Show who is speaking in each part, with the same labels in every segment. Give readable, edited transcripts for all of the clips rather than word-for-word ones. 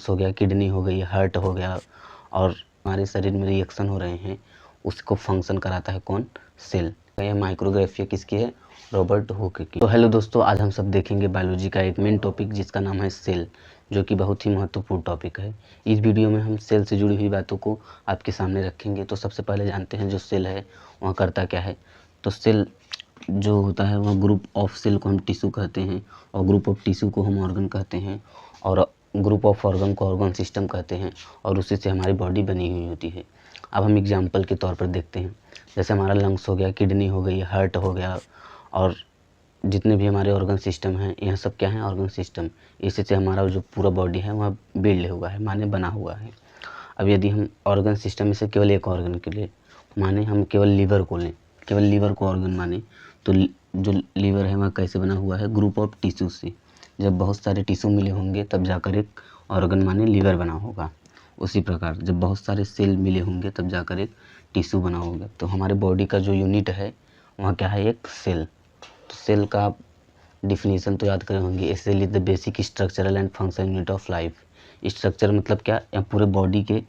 Speaker 1: Lungs हो गया, kidney हो गई, हार्ट हो गया और हमारे शरीर में रिएक्शन हो रहे हैं, उसको फंक्शन कराता है कौन? सेल। यह माइक्रोग्राफिया किसकी है? रॉबर्ट हुक की। तो हेलो दोस्तों, आज हम सब देखेंगे बायोलॉजी का एक मेन टॉपिक जिसका नाम है सेल, जो कि बहुत ही महत्वपूर्ण टॉपिक है। इस वीडियो में हम सेल से जुड़ी हुई बातों को आपके सामने रखेंगे। तो सबसे पहले जानते हैं जो सेल है वह करता क्या है। तो सेल जो होता है वह ग्रुप ऑफ सेल को हम टिश्यू कहते हैं, और ग्रुप ऑफ टिश्यू को हम ऑर्गन कहते हैं, और ग्रुप ऑफ ऑर्गन को ऑर्गन सिस्टम कहते हैं, और उसी से हमारी बॉडी बनी हुई होती है। अब हम एग्जाम्पल के तौर पर देखते हैं, जैसे हमारा लंग्स हो गया, किडनी हो गई, हार्ट हो गया, और जितने भी हमारे ऑर्गन सिस्टम हैं, यह सब क्या है? Organ system. इसी से हमारा जो पूरा बॉडी है वह बिल्ड हुआ है, माने बना हुआ है। अब यदि हम ऑर्गन सिस्टम में से केवल एक ऑर्गन के लिए, माने हम केवल लीवर को लें, केवल लीवर को ऑर्गन माने, तो जो लीवर है वह कैसे बना हुआ है? ग्रुप ऑफ टिश्यू से। जब बहुत सारे टिश्यू मिले होंगे तब जाकर एक ऑर्गन माने लीवर बना होगा। उसी प्रकार जब बहुत सारे सेल मिले होंगे तब जाकर एक टिश्यू बना होगा। तो हमारे बॉडी का जो यूनिट है वह क्या है? एक सेल। तो सेल का आप डिफिनीसन तो याद करे होंगे, cell is the basic structural and functional unit of life. Structure मतलब क्या? या पूरे बॉडी के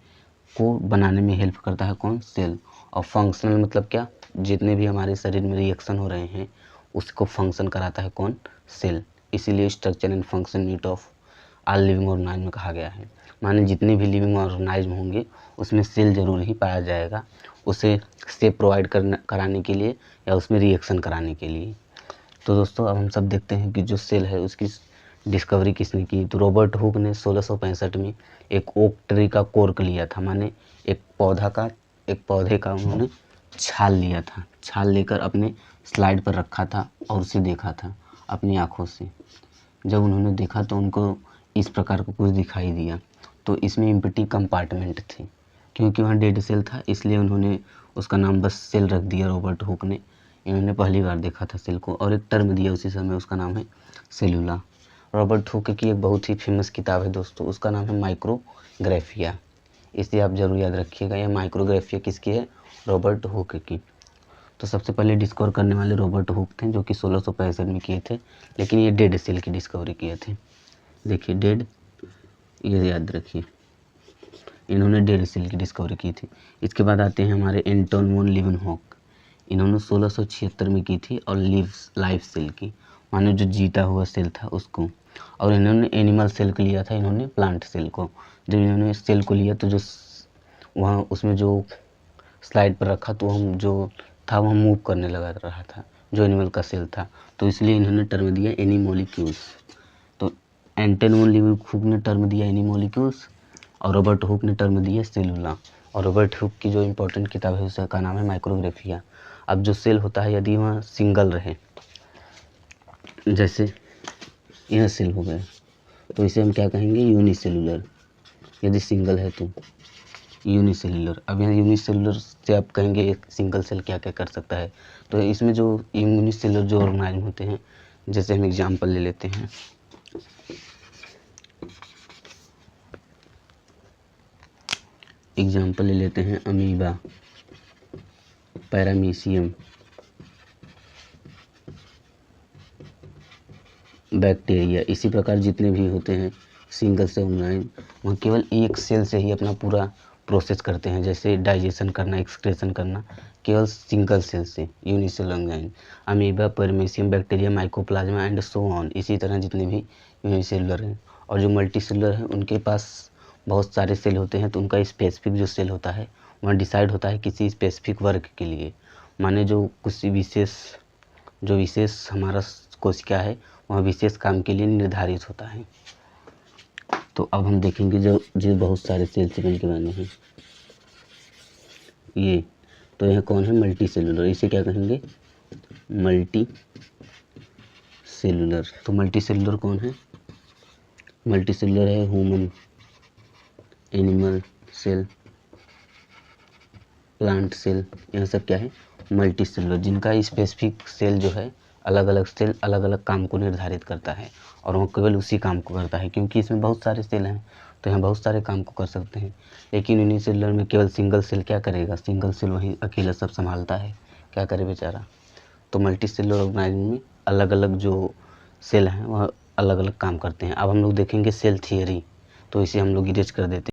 Speaker 1: को बनाने में हेल्प करता है कौन? सेल। और फंक्शनल मतलब क्या? जितने भी हमारे शरीर में रिएक्शन हो रहे हैं उसको फंक्शन कराता है कौन? सेल। इसीलिए structure and function unit of all living organism में कहा गया है। माने जितने भी लिविंग ऑर्गेनाइज्म होंगे उसमें सेल जरूर ही पाया जाएगा, उसे सेप प्रोवाइड कराने के लिए या उसमें रिएक्शन कराने के लिए। तो दोस्तों अब हम सब देखते हैं कि जो सेल है उसकी डिस्कवरी किसने की। तो रॉबर्ट हुक ने 1665 में एक ओक ट्री का कोर्क लिया था, माने एक पौधे का उन्होंने छाल लिया था। छाल लेकर अपने स्लाइड पर रखा था और उसे देखा था अपनी आँखों से। जब उन्होंने देखा तो उनको इस प्रकार का कुछ दिखाई दिया। तो इसमें एम्प्टी कंपार्टमेंट थी, क्योंकि वहाँ डेड सेल था इसलिए उन्होंने उसका नाम बस सेल रख दिया रॉबर्ट हुक ने। इन्होंने पहली बार देखा था सेल को और एक टर्म दिया उसी समय, उसका नाम है सेलुला। रॉबर्ट हुक की एक बहुत ही फेमस किताब है दोस्तों, उसका नाम है माइक्रोग्राफिया। इसे आप जरूर याद रखिएगा। यह माइक्रोग्राफिया किसकी है? रॉबर्ट हुक की। तो सबसे पहले डिस्कवर करने वाले रॉबर्ट हुक थे, जो कि 1665 में किए थे, लेकिन ये डेड सेल की डिस्कवरी किए थे। देखिए डेड, ये याद रखिए, इन्होंने डेड सेल की डिस्कवरी की थी। इसके बाद आते हैं हमारे एंटोन वॉन लीवेनहॉक। इन्होंने 1676 में की थी, और लाइफ सेल की, मानो जो जीता हुआ सेल था उसको। और इन्होंने एनिमल सेल को लिया था, इन्होंने प्लांट सेल को। जब इन्होंने सेल को लिया तो जो वहाँ उसमें जो स्लाइड पर रखा तो हम जो था वह मूव करने लगा रहा था, जो एनिमल का सेल था। तो इसलिए इन्होंने टर्म दिया एनीमोलिक्यूल्स। तो एंटोन वॉन लीवेनहॉक ने टर्म दिया एनीमोलिक्यूल्स, और रॉबर्ट हुक ने टर्म दिया सेलुला। और रॉबर्ट हुक की जो इम्पोर्टेंट किताब है उसका नाम है माइक्रोग्राफिया। अब जो सेल होता है यदि वह सिंगल रहे, जैसे यह सेल हो गया, तो इसे हम क्या कहेंगे? यूनिसेलुलर। यदि सिंगल है तो यूनिसेलुलर। अब यहाँ यूनिसेलुलर से आप कहेंगे एक सिंगल सेल क्या क्या कर सकता है। तो इसमें जो यूनिसेलुलर जो ऑर्गेनाइज्म होते हैं, जैसे हम एग्जाम्पल ले लेते हैं, अमीबा, पैरामीशियम, बैक्टीरिया। इसी प्रकार जितने भी होते हैं सिंगल सेल ऑर्गेनाइज्म, वह केवल एक सेल से ही अपना पूरा प्रोसेस करते हैं, जैसे डाइजेशन करना, एक्सक्रेशन करना, केवल सिंगल सेल से, unicellular organism. Amoeba, paramecium, bacteria, mycoplasma and so on. इसी तरह जितने भी यूनिसेलुलर हैं। और जो मल्टीसेलुलर हैं उनके पास बहुत सारे सेल होते हैं, तो उनका स्पेसिफिक जो सेल होता है वह डिसाइड होता है किसी स्पेसिफिक वर्क के लिए, माने जो कुछ विशेष हमारा कोशिका है वह विशेष काम के लिए निर्धारित होता है। तो अब हम देखेंगे जो बहुत सारे सेल से मिलकर बने हैं ये। तो यह कौन है? Multicellular. इसे क्या कहेंगे? Multicellular. तो मल्टी सेलुलर कौन है? मल्टी सेलुलर है human, animal cell, plant cell. यह सब क्या है? मल्टी सेलुलर, जिनका स्पेसिफिक सेल जो है अलग अलग सेल अलग अलग काम को निर्धारित करता है, और वो केवल उसी काम को करता है, क्योंकि इसमें बहुत सारे सेल हैं तो यहाँ बहुत सारे काम को कर सकते हैं। लेकिन यूनिसेलुलर में केवल सिंगल सेल क्या करेगा? सिंगल सेल वहीं अकेला सब संभालता है, क्या करे बेचारा। तो मल्टी सेलुलर ऑर्गेनाइज्म में अलग अलग जो सेल हैं वह अलग अलग काम करते हैं। अब हम लोग देखेंगे सेल थियरी। तो इसे हम लोग इरेज कर देते हैं।